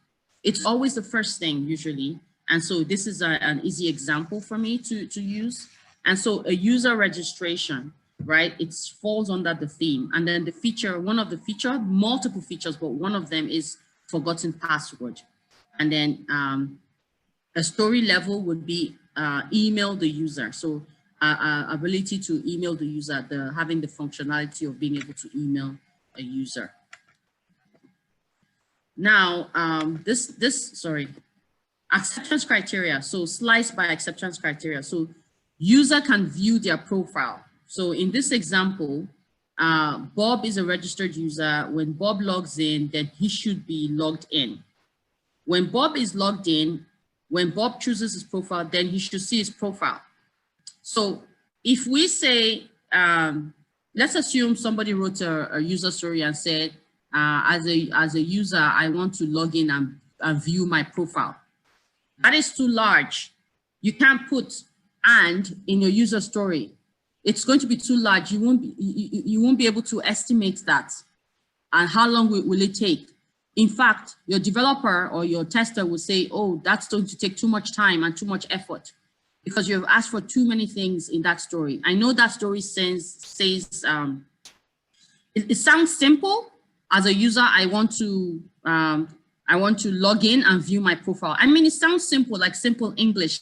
It's always the first thing usually. And so this is an easy example for me to use. And so a user registration, right? It falls under the theme. And then the feature, one of the feature, multiple features, but one of them is forgotten password. And then a story level would be email the user. So ability to email the user, having the functionality of being able to email a user. Now, acceptance criteria. So slice by acceptance criteria. So user can view their profile. So in this example, Bob is a registered user. When Bob logs in, then he should be logged in. When Bob is logged in, when Bob chooses his profile, then he should see his profile. So if we say, let's assume somebody wrote a user story and said, as a user, I want to log in and view my profile. That is too large. You can't put "and" in your user story. It's going to be too large. You won't be able to estimate that. And how long will it take? In fact, your developer or your tester will say, oh, that's going to take too much time and too much effort because you have asked for too many things in that story. I know that story says it sounds simple. As a user, I want to log in and view my profile. I mean, it sounds simple, like simple English,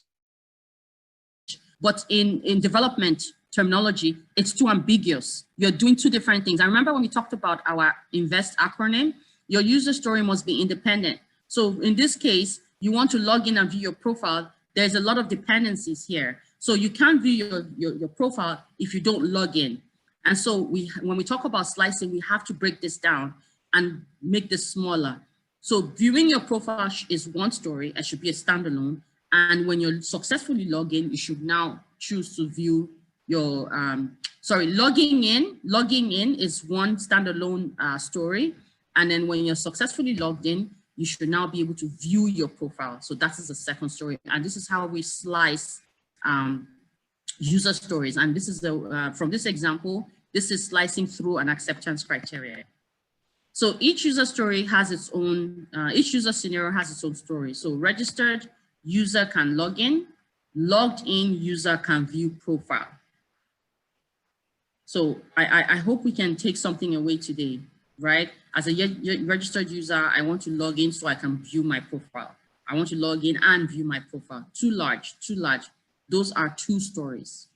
but in development terminology, it's too ambiguous. You're doing two different things. I remember when we talked about our INVEST acronym, your user story must be independent. So in this case, you want to log in and view your profile. There's a lot of dependencies here. So you can't view your profile if you don't log in. And so when we talk about slicing, we have to break this down and make this smaller. So viewing your profile is one story. It should be a standalone. And when you're successfully logged in, you should now choose to view your, logging in is one standalone story. And then when you're successfully logged in, you should now be able to view your profile. So that is the second story. And this is how we slice user stories. And this is from this example, this is slicing through an acceptance criteria. So each user story has its own, each user scenario has its own story. So registered user can log in, logged in user can view profile. So I hope we can take something away today, right? As a registered user, I want to log in so I can view my profile. I want to log in and view my profile. Too large. Those are two stories.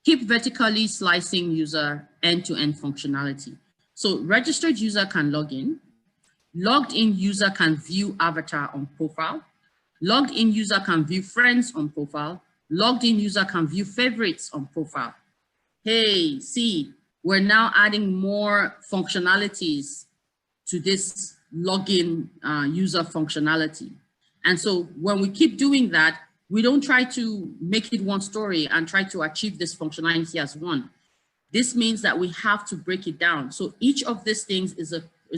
Keep vertically slicing user end-to-end functionality. So registered user can log in. Logged in user can view avatar on profile. Logged in user can view friends on profile. Logged in user can view favorites on profile. Hey, see, we're now adding more functionalities to this login user functionality. And so when we keep doing that, we don't try to make it one story and try to achieve this functionality as one. This means that we have to break it down. So each of these things is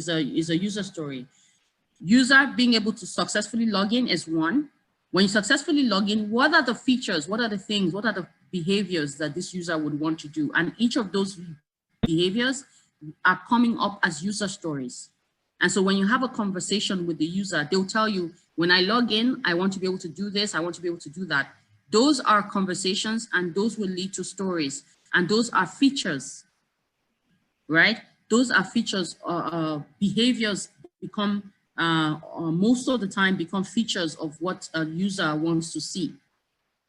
a user story. User being able to successfully log in is one. When you successfully log in, what are the features? What are the things? What are the behaviors that this user would want to do? And each of those behaviors are coming up as user stories. And so when you have a conversation with the user, they'll tell you, when I log in, I want to be able to do this. I want to be able to do that. Those are conversations and those will lead to stories. And those are features, right? Those are features, behaviors become, most of the time become features of what a user wants to see.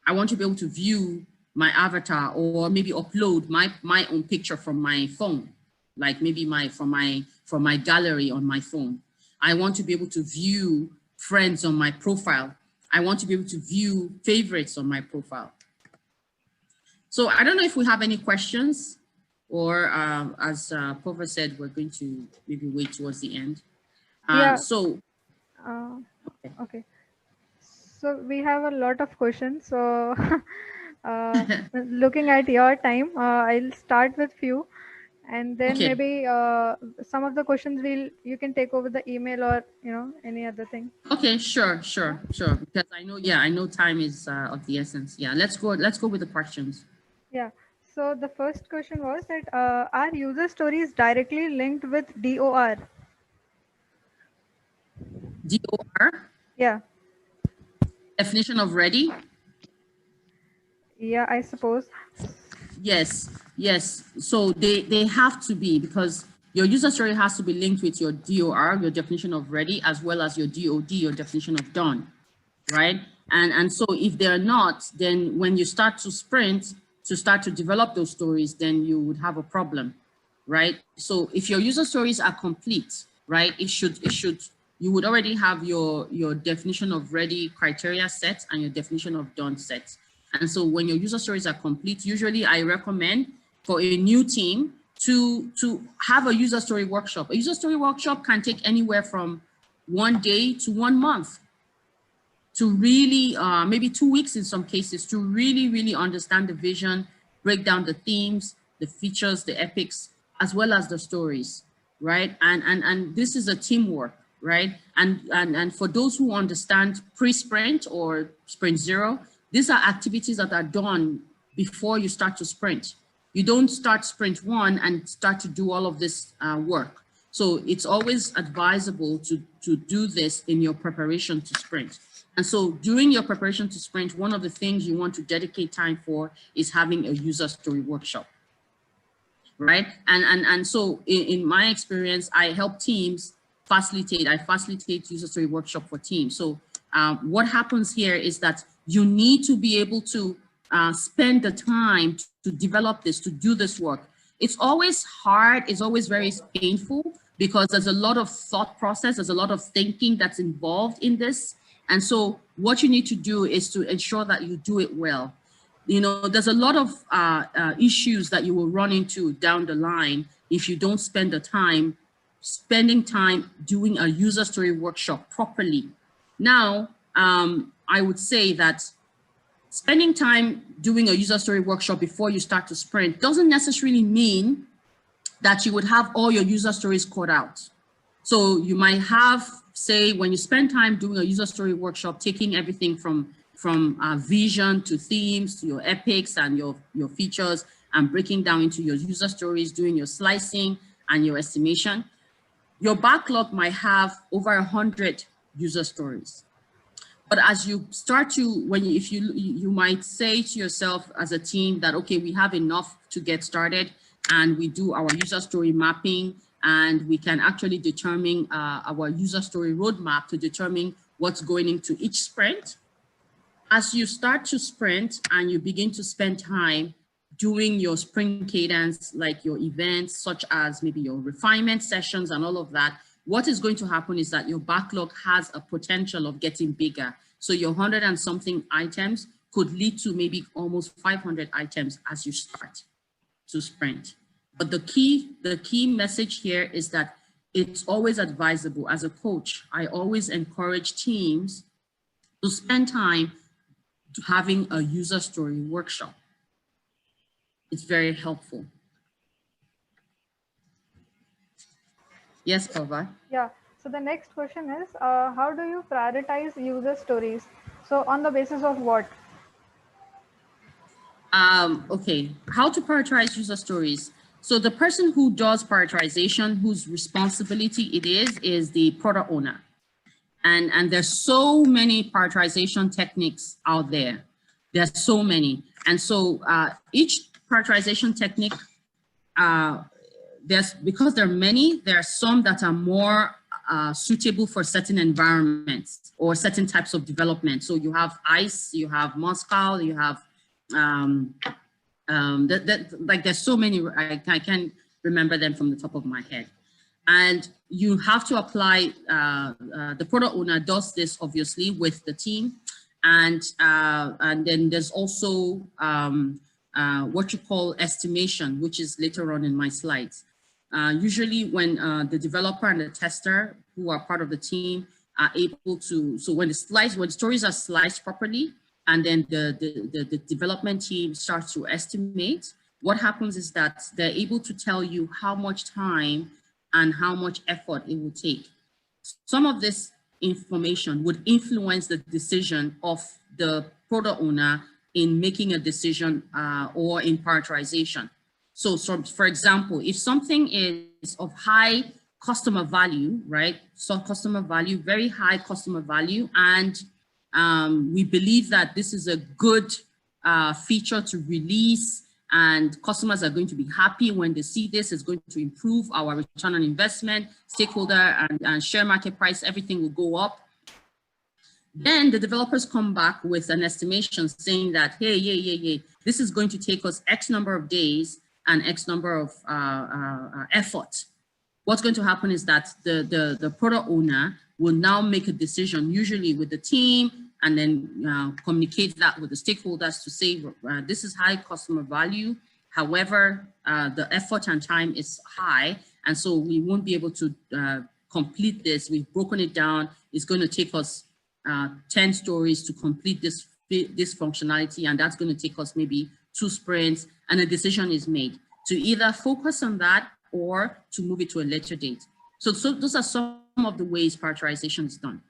I want to be able to view my avatar or maybe upload my own picture from my phone, like maybe from my gallery on my phone. I want to be able to view friends on my profile. I want to be able to view favorites on my profile. So I don't know if we have any questions or as Pova said, we're going to maybe wait towards the end. Yeah. So, okay. So we have a lot of questions. So looking at your time, I'll start with few. and then Okay. maybe some of the questions you can take over the email or any other thing. Okay, sure. Because I know, yeah, I know time is of the essence. Yeah, let's go with the questions. Yeah. So the first question was that are user stories directly linked with DOR? DOR, Yeah. definition of ready. Yeah, I suppose. Yes. So they have to be, because your user story has to be linked with your DOR, your definition of ready, as well as your DOD, your definition of done, right? And so if they're not, then when you start to sprint, to start to develop those stories, then you would have a problem, right? So if your user stories are complete, right, you would already have your definition of ready criteria set and your definition of done set. And so when your user stories are complete, usually I recommend for a new team to have a user story workshop. A user story workshop can take anywhere from 1 day to 1 month to really, maybe 2 weeks in some cases, to really understand the vision, break down the themes, the features, the epics, as well as the stories, right? And this is a teamwork, right? And for those who understand pre-sprint or sprint zero, these are activities that are done before you start to sprint. You don't start sprint one and start to do all of this work. So it's always advisable to do this in your preparation to sprint. And so during your preparation to sprint, one of the things you want to dedicate time for is having a user story workshop, right? And so in my experience, I help teams facilitate user story workshop for teams. So what happens here is that you need to be able to spend the time to develop this, to do this work. It's always hard, it's always very painful, because there's a lot of thought process, there's a lot of thinking that's involved in this. And so what you need to do is to ensure that you do it well. There's a lot of issues that you will run into down the line if you don't spend the time, doing a user story workshop properly. Now, I would say that spending time doing a user story workshop before you start to sprint doesn't necessarily mean that you would have all your user stories caught out. So you might have, say, when you spend time doing a user story workshop, taking everything from vision to themes to your epics and your features, and breaking down into your user stories, doing your slicing and your estimation. Your backlog might have over 100 user stories. But as you start to, you might say to yourself as a team that, okay, we have enough to get started, and we do our user story mapping, and we can actually determine our user story roadmap to determine what's going into each sprint. As you start to sprint and you begin to spend time doing your sprint cadence, like your events, such as maybe your refinement sessions and all of that, what is going to happen is that your backlog has a potential of getting bigger. So your 100 and something items could lead to maybe almost 500 items as you start to sprint. But the key message here is that it's always advisable. As a coach, I always encourage teams to spend time to having a user story workshop. It's very helpful. Yes, Kava? Yeah. So the next question is, how do you prioritize user stories? So on the basis of what? Okay, how to prioritize user stories. So the person who does prioritization, whose responsibility it is the product owner. And there's so many prioritization techniques out there. There's so many. And so each prioritization technique, because there are many, there are some that are more suitable for certain environments or certain types of development. So you have ICE, you have Moscow, you have, like there's so many, I can't remember them from the top of my head. And you have to apply, the product owner does this obviously with the team. And then there's also what you call estimation, which is later on in my slides. Usually when the developer and the tester who are part of the team are able to, so when stories are sliced properly, and then the development team starts to estimate, what happens is that they're able to tell you how much time and how much effort it will take. Some of this information would influence the decision of the product owner in making a decision or in prioritization. So, for example, if something is of high customer value, right? So customer value, very high customer value, and we believe that this is a good feature to release, and customers are going to be happy when they see this. It's going to improve our return on investment, stakeholder and share market price, everything will go up. Then the developers come back with an estimation saying that, hey, this is going to take us X number of days and X number of effort. What's going to happen is that the product owner will now make a decision, usually with the team, and then communicate that with the stakeholders to say, this is high customer value. However, the effort and time is high, and so we won't be able to complete this. We've broken it down. It's going to take us 10 stories to complete this functionality, and that's going to take us maybe 2 sprints, and a decision is made to either focus on that or to move it to a later date. So those are some of the ways prioritization is done.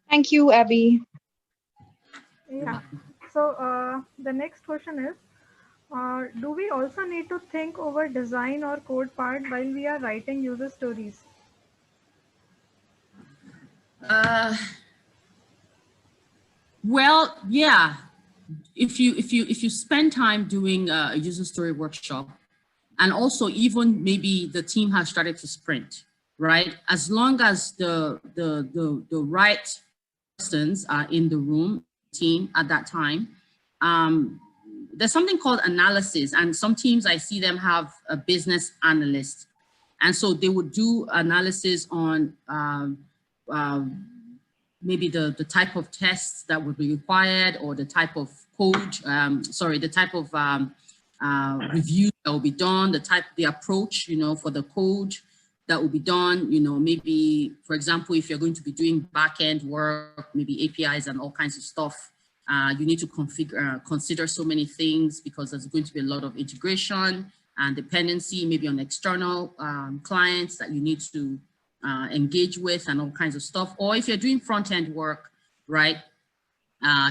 Thank you, Abby. Yeah. So the next question is, do we also need to think over design or code part while we are writing user stories? Well, yeah. If you spend time doing a user story workshop, and also even maybe the team has started to sprint, right? As long as the right persons are in the room, team at that time, there's something called analysis, and some teams I see them have a business analyst, and so they would do analysis on maybe the type of tests that would be required, or the type of code, the type of review that will be done, the approach, for the code that will be done, maybe, for example, if you're going to be doing back-end work, maybe APIs and all kinds of stuff, you need to consider so many things, because there's going to be a lot of integration and dependency, maybe on external clients that you need to engage with and all kinds of stuff. Or if you're doing front-end work, right,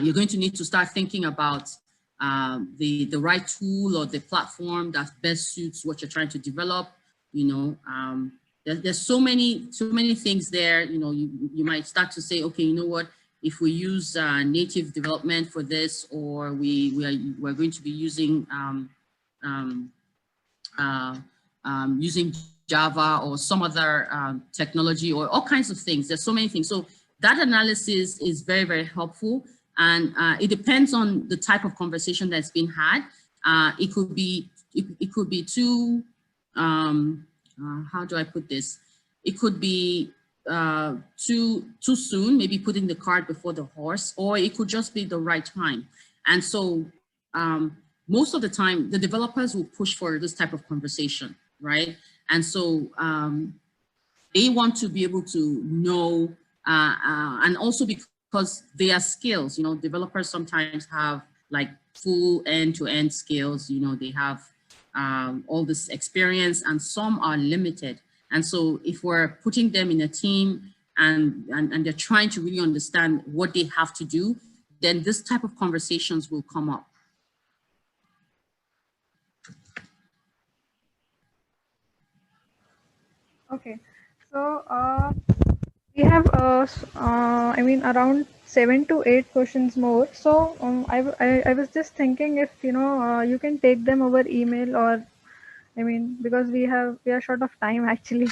you're going to need to start thinking about the right tool or the platform that best suits what you're trying to develop. There's so many things there. You might start to say, okay, you know what, if we use native development for this, or we're going to be using using Java or some other technology, or all kinds of things. There's so many things. So that analysis is very, very helpful. And it depends on the type of conversation that's been had. It could be too, how do I put this? It could be too soon, maybe putting the cart before the horse, or it could just be the right time. And so most of the time, the developers will push for this type of conversation, right? And so they want to be able to know, and also because their skills, developers sometimes have like full end-to-end skills, they have all this experience, and some are limited. And so if we're putting them in a team and they're trying to really understand what they have to do, then this type of conversations will come up. Okay, so we have around 7 to 8 questions more. So I was just thinking if you can take them over email, or because we are short of time actually.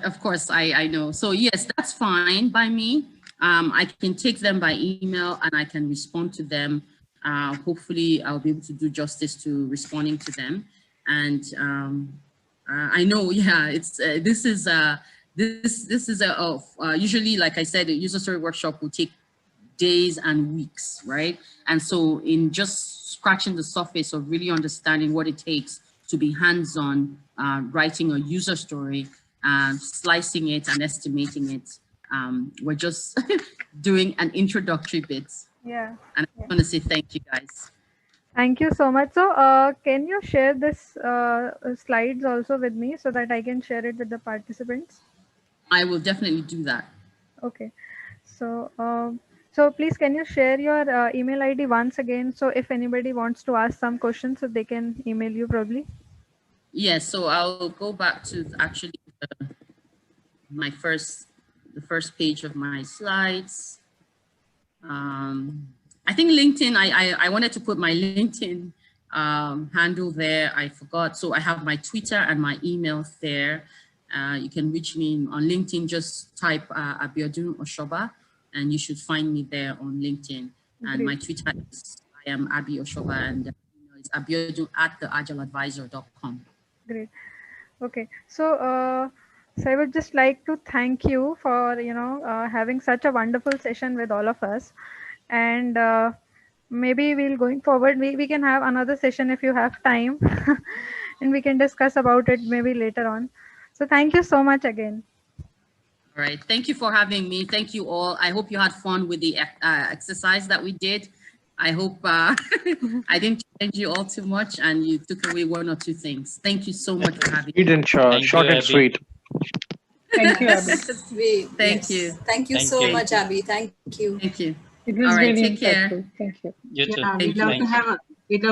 Of course, I know. So yes, that's fine by me. I can take them by email and I can respond to them. Hopefully I'll be able to do justice to responding to them. And I know, yeah, it's this is usually, like I said, a user story workshop will take days and weeks, right? And so in just scratching the surface of really understanding what it takes to be hands-on writing a user story, slicing it and estimating it, we're just doing an introductory bit. Yeah. And I want to say thank you guys. Thank you so much. So, can you share this slides also with me so that I can share it with the participants? I will definitely do that. Okay. So, so please, can you share your email ID once again? So, if anybody wants to ask some questions, so they can email you probably. Yes, so I'll go back to actually the first page of my slides. I think LinkedIn, I wanted to put my LinkedIn handle there. I forgot. So I have my Twitter and my email there. You can reach me on LinkedIn. Just type Abiodun Osoba and you should find me there on LinkedIn. And my Great. Twitter is I am Abi Osoba and email is abiodun@theagileadvisor.com. Great. Okay. So, so I would just like to thank you for having such a wonderful session with all of us, and maybe we'll going forward we can have another session if you have time, and we can discuss about it maybe later on. So thank you so much again. All right. Thank you for having me. Thank you all. I hope you had fun with the exercise that we did. I hope I didn't challenge you all too much and you took away one or two things. Thank you so much for having me. Sweet and Thank short you, and Abby. sweet. Thank you, Abby. Thank you. Thank you Thank so you. much, Abby. Thank you. Thank you. It All was right. very Take care. insightful. Thank you. You too. Yeah, Thank we'd love you.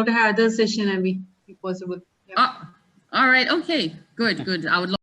to have other session, Abby, if possible. Yeah. Oh, all right. Okay. Good. Good. I would love